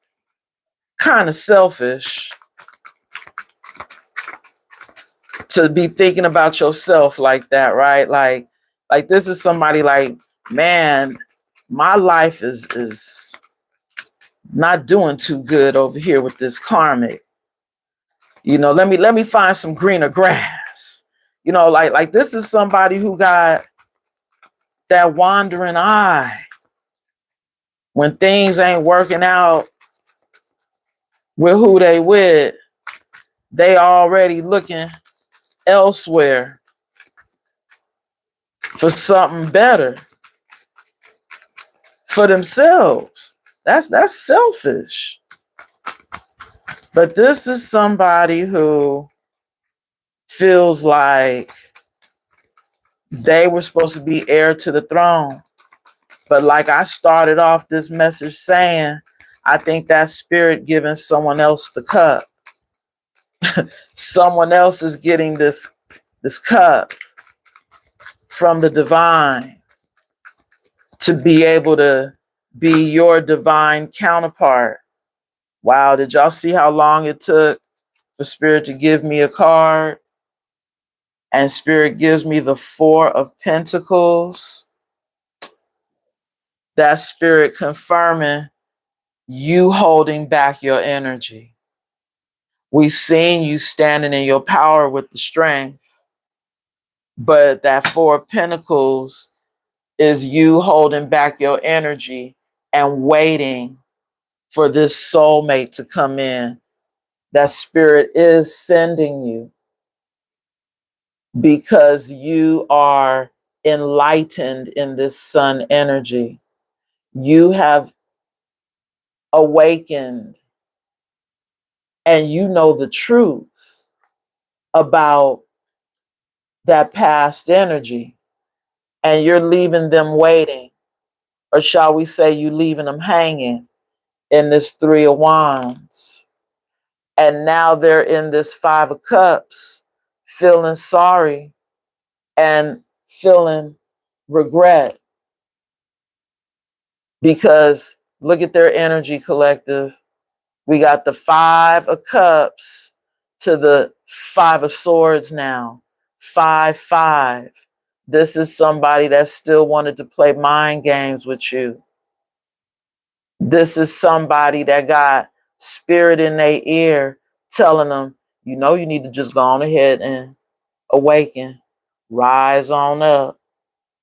kind of selfish to be thinking about yourself like that, right? Like this is somebody like, man, my life is not doing too good over here with this karmic. You know, let me find some greener grass. You know, like this is somebody who got that wandering eye. When things ain't working out with who they with, they already looking elsewhere for something better for themselves. That's selfish. But this is somebody who feels like they were supposed to be heir to the throne. But like I started off this message saying, I think that spirit giving someone else the cup. Someone else is getting this cup from the divine to be able to be your divine counterpart. Wow, did y'all see how long it took for Spirit to give me a card? And Spirit gives me the Four of Pentacles. That Spirit confirming you holding back your energy. We've seen you standing in your power with the strength. But that Four of Pentacles is you holding back your energy and waiting for this soulmate to come in. That Spirit is sending you because you are enlightened in this sun energy. You have awakened and you know the truth about that past energy, and you're leaving them waiting, or shall we say you leaving them hanging in this Three of Wands. And now they're in this Five of Cups, feeling sorry and feeling regret. Because look at their energy, collective. We got the Five of Cups to the Five of Swords now. 5-5. This is somebody that still wanted to play mind games with you. This is somebody that got spirit in their ear telling them, you know, you need to just go on ahead and awaken. Rise on up.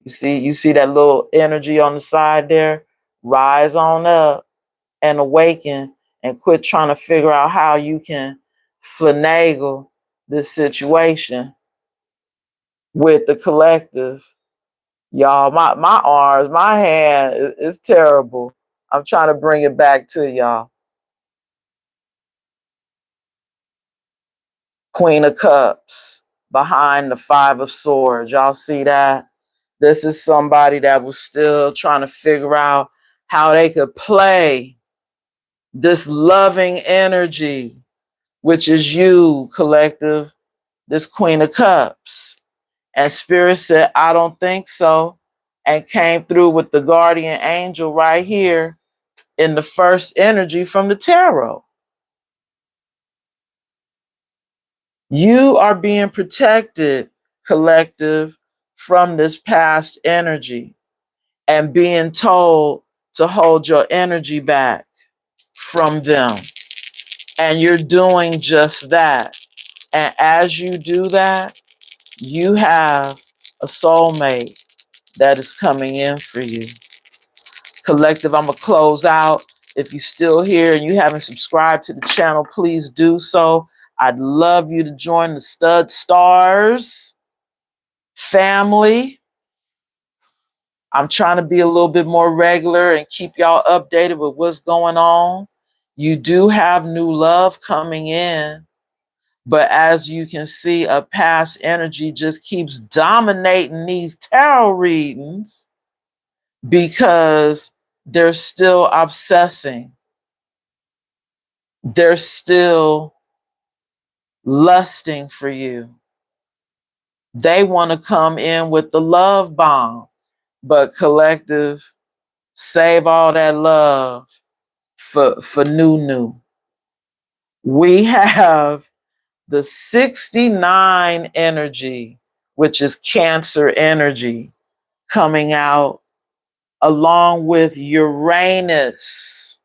You see that little energy on the side there? Rise on up and awaken and quit trying to figure out how you can finagle this situation with the collective. Y'all, my arms, my hand is terrible. I'm trying to bring it back to y'all. Queen of Cups behind the Five of Swords. Y'all see that? This is somebody that was still trying to figure out how they could play this loving energy, which is you, collective. this Queen of Cups. And Spirit said, I don't think so. And came through with the guardian angel right here in the first energy from the tarot. You are being protected, collective, from this past energy and being told to hold your energy back from them. And you're doing just that. And as you do that, you have a soulmate that is coming in for you. Collective, I'm going to close out. If you're still here and you haven't subscribed to the channel, please do so. I'd love you to join the StudStars family. I'm trying to be a little bit more regular and keep y'all updated with what's going on. You do have new love coming in, but as you can see, a past energy just keeps dominating these tarot readings because they're still obsessing. They're still lusting for you. They want to come in with the love bomb, but collective, save all that love for new. We have the 69 energy, which is Cancer energy, coming out along with Uranus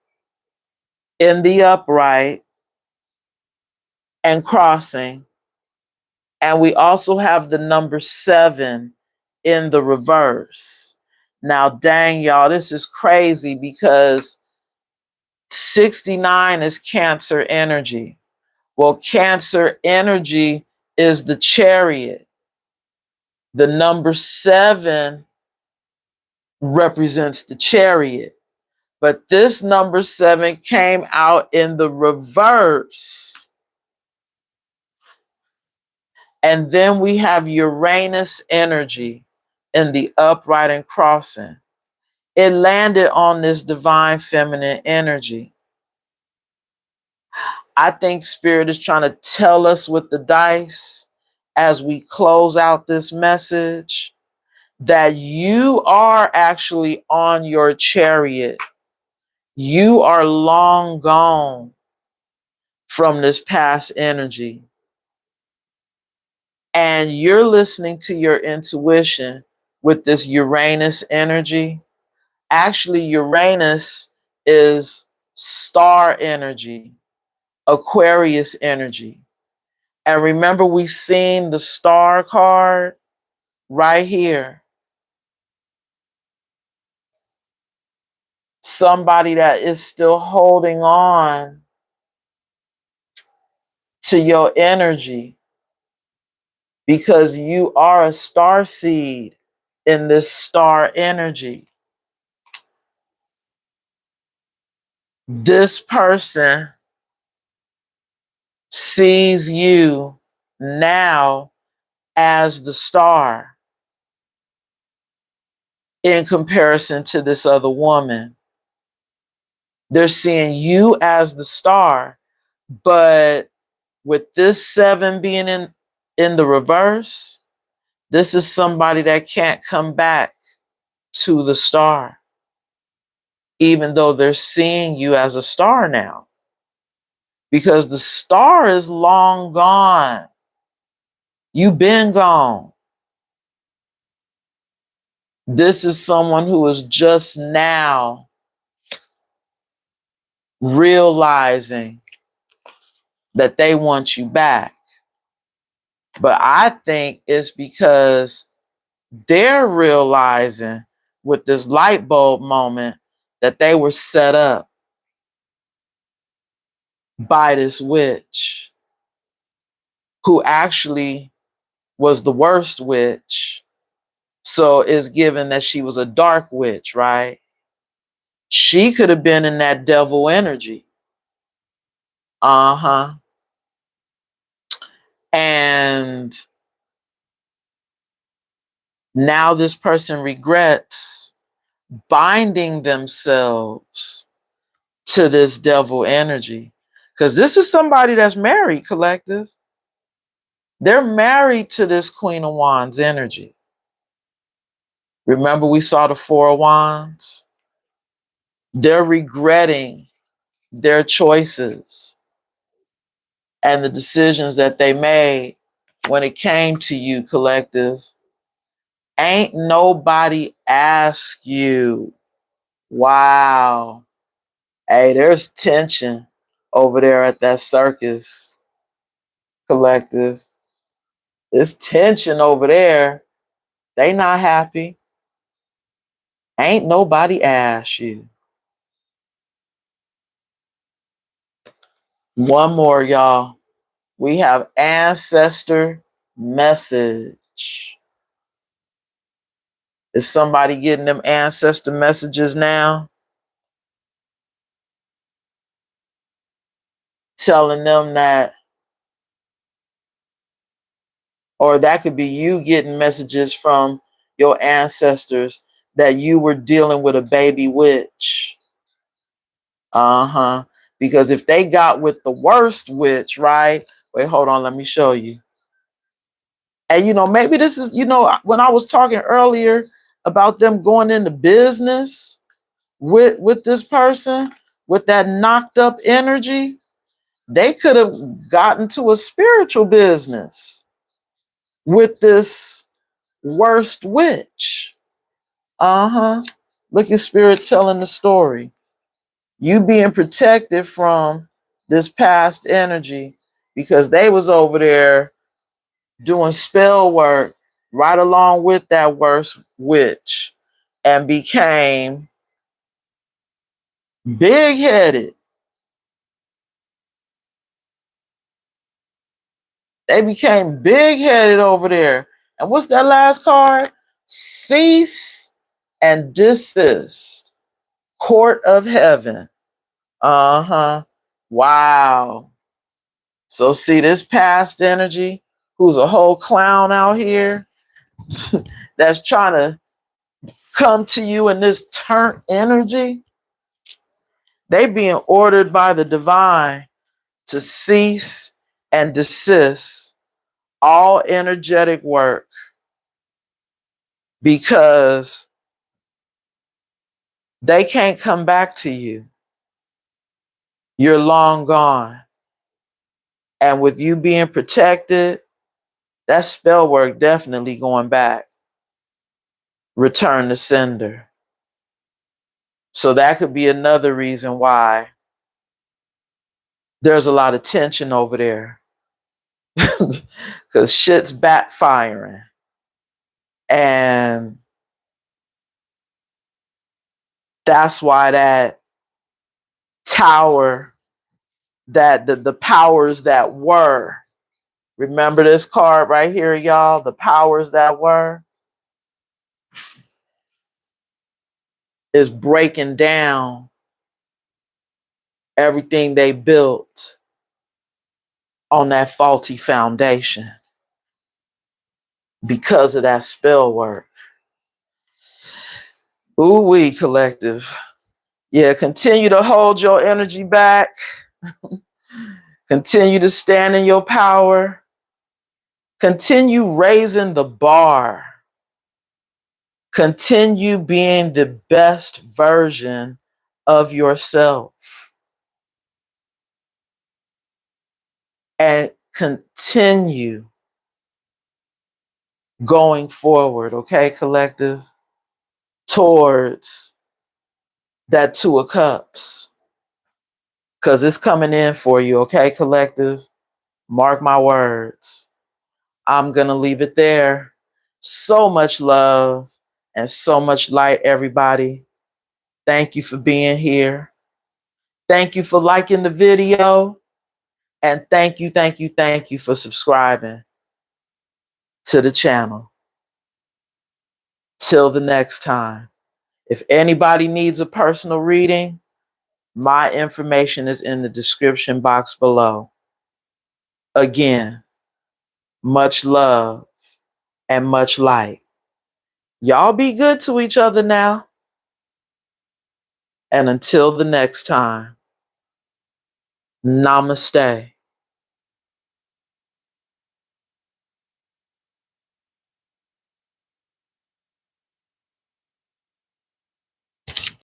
in the upright and crossing. And we also have the number 7 in the reverse. Now, dang, y'all, this is crazy because 69 is Cancer energy. Well, Cancer energy is the Chariot. The number 7 represents the Chariot. But this number 7 came out in the reverse. And then we have Uranus energy in the upright and crossing. It landed on this divine feminine energy. I think Spirit is trying to tell us with the dice as we close out this message that you are actually on your chariot. You are long gone from this past energy. And you're listening to your intuition with this Uranus energy. Actually, Uranus is star energy, Aquarius energy. And remember, we've seen the star card right here. Somebody that is still holding on to your energy because you are a star seed in this star energy. This person sees you now as the star in comparison to this other woman. They're seeing you as the star, but with this 7 being in the reverse, this is somebody that can't come back to the star, even though they're seeing you as a star now, because the star is long gone. You've been gone. This is someone who is just now realizing that they want you back. But I think it's because they're realizing with this light bulb moment that they were set up by this witch who actually was the worst witch. So it's given that she was a dark witch, right? She could have been in that devil energy. Uh-huh. And now this person regrets binding themselves to this devil energy. Because this is somebody that's married, collective. They're married to this Queen of Wands energy. Remember we saw the Four of Wands? They're regretting their choices and the decisions that they made when it came to you, collective. Ain't nobody ask you. Wow. Hey, there's tension over there at that circus, collective. There's tension over there. They not happy. Ain't nobody asked you. One more, y'all. We have ancestor message. Is somebody getting them ancestor messages now? Telling them that, or that could be you getting messages from your ancestors that you were dealing with a baby witch. Uh-huh. Because if they got with the worst witch, right? Wait, hold on, let me show you. And maybe this is, when I was talking earlier about them going into business with this person, with that knocked up energy, they could have gotten to a spiritual business with this worst witch. Uh-huh. Look at Spirit telling the story. You being protected from this past energy because they was over there doing spell work right along with that worst witch and became big-headed. They became big-headed over there. And what's that last card? Cease and desist. Court of heaven. Uh-huh. Wow. So see this past energy, who's a whole clown out here, that's trying to come to you in this turnt energy, they being ordered by the divine to cease and desist all energetic work because they can't come back to you. You're long gone. And with you being protected, that spell work definitely going back. Return to sender. So that could be another reason why there's a lot of tension over there. Because shit's backfiring. And that's why that tower, that the powers that were, remember this card right here, y'all? The powers that were is breaking down everything they built on that faulty foundation because of that spell work. Ooh-wee, collective. Yeah, continue to hold your energy back. Continue to stand in your power. Continue raising the bar. Continue being the best version of yourself. And continue going forward, okay, collective, towards that Two of Cups. Because it's coming in for you, okay, collective? Mark my words. I'm going to leave it there. So much love and so much light, everybody. Thank you for being here. Thank you for liking the video. And thank you for subscribing to the channel. Till the next time. If anybody needs a personal reading, my information is in the description box below. Again, much love and much light. Y'all be good to each other now. And until the next time, namaste.